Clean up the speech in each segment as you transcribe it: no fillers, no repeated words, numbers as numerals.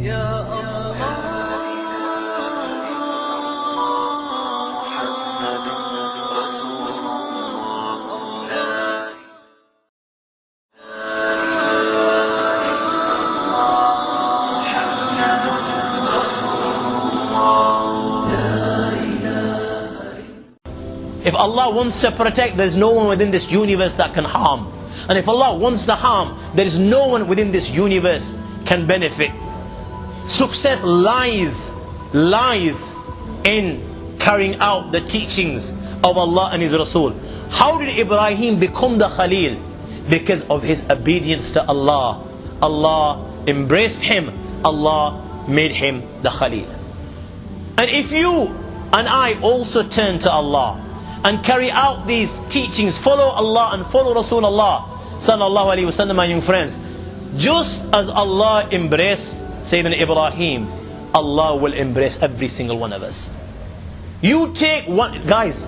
If Allah wants to protect, there is no one within this universe that can harm. And if Allah wants to harm, there is no one within this universe can benefit. Success lies in carrying out the teachings of Allah and His Rasul. How did Ibrahim become the Khalil? Because of his obedience to Allah. Allah embraced him. Allah made him the Khalil. And if you and I also turn to Allah and carry out these teachings, follow Allah and follow Rasulullah sallallahu alaihi wasallam, my young friends, just as Allah embraced Sayyidina Ibrahim, Allah will embrace every single one of us. You take one, guys,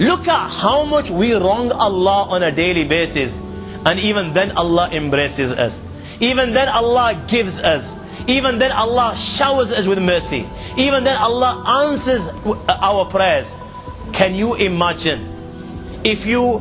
look at how much we wrong Allah on a daily basis, and even then Allah embraces us. Even then Allah gives us. Even then Allah showers us with mercy. Even then Allah answers our prayers. Can you imagine if you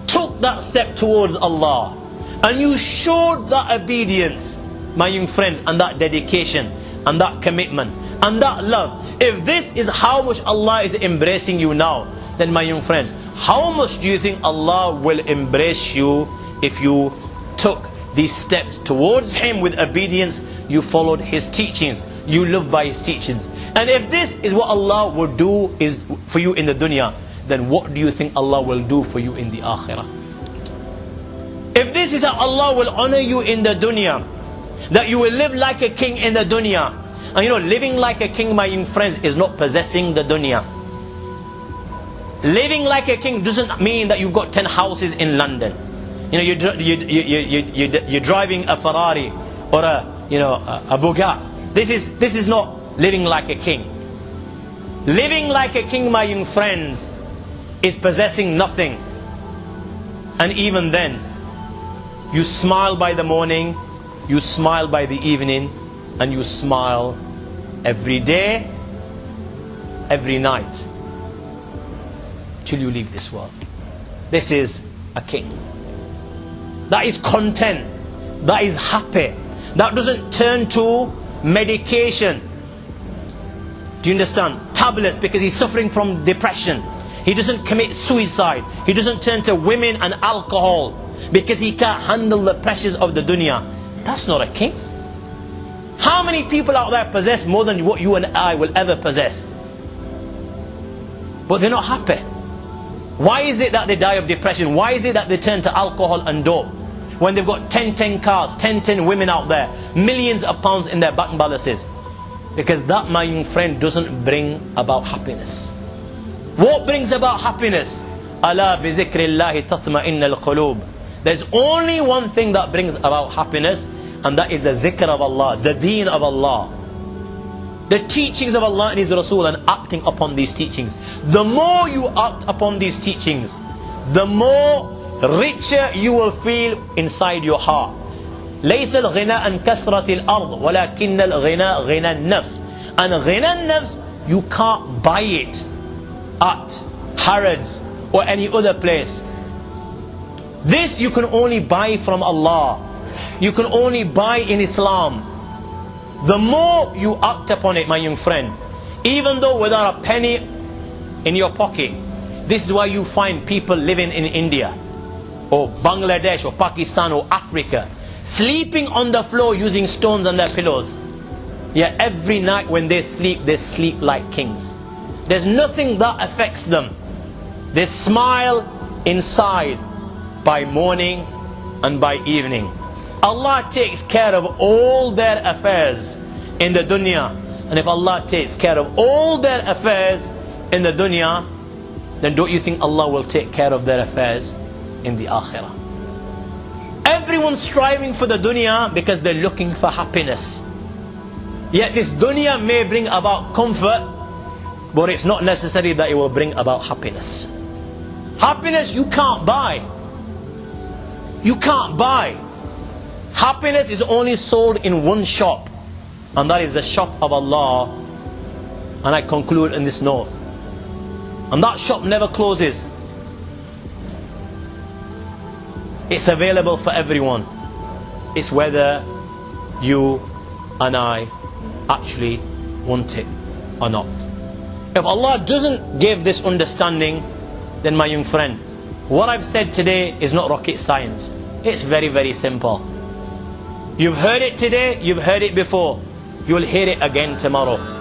took that step towards Allah and you showed that obedience, my young friends, and that dedication and that commitment and that love? If this is how much Allah is embracing you now, then my young friends, how much do you think Allah will embrace you if you took these steps towards Him with obedience? You followed His teachings, you lived by His teachings. And if this is what Allah will do is for you in the dunya, then what do you think Allah will do for you in the akhirah? If this is how Allah will honor you in the dunya, that you will live like a king in the dunya. And you know, living like a king, my young friends, is not possessing the dunya. Living like a king doesn't mean that you've got 10 houses in London. You know, you're driving a Ferrari or a Bugatti. This is not living like a king. Living like a king, my young friends, is possessing nothing. And even then, you smile by the morning, you smile by the evening, and you smile every day, every night, till you leave this world. This is a king. That is content. That is happy. That doesn't turn to medication. Do you understand? Tablets, because he's suffering from depression. He doesn't commit suicide. He doesn't turn to women and alcohol because he can't handle the pressures of the dunya. That's not a king. How many people out there possess more than what you and I will ever possess? But they're not happy. Why is it that they die of depression? Why is it that they turn to alcohol and dope? When they've got 10 cars, 10 women out there, millions of pounds in their bank balances. Because that, my young friend, doesn't bring about happiness. What brings about happiness? Ala bi dhikrillahi tatma'innal qulub. There's only one thing that brings about happiness, and that is the dhikr of Allah, the deen of Allah, the teachings of Allah and His Rasul, and acting upon these teachings. The more you act upon these teachings, the more richer you will feel inside your heart. ليس الغنى عن كثرة الأرض ولكن الغنى غنى النفس. And غنى النفس, you can't buy it at Harrods or any other place. This you can only buy from Allah. You can only buy in Islam. The more you act upon it, my young friend, even though without a penny in your pocket. This is why you find people living in India or Bangladesh or Pakistan or Africa sleeping on the floor using stones on their pillows. Yet every night when they sleep like kings. There's nothing that affects them. They smile inside by morning and by evening. Allah takes care of all their affairs in the dunya. And if Allah takes care of all their affairs in the dunya, then don't you think Allah will take care of their affairs in the akhirah? Everyone's striving for the dunya because they're looking for happiness. Yet this dunya may bring about comfort, but it's not necessary that it will bring about happiness. Happiness you can't buy. You can't buy. Happiness is only sold in one shop. And that is the shop of Allah. And I conclude in this note. And that shop never closes. It's available for everyone. It's whether you and I actually want it or not. If Allah doesn't give this understanding, then my young friend, what I've said today is not rocket science. It's very, very simple. You've heard it today, you've heard it before. You'll hear it again tomorrow.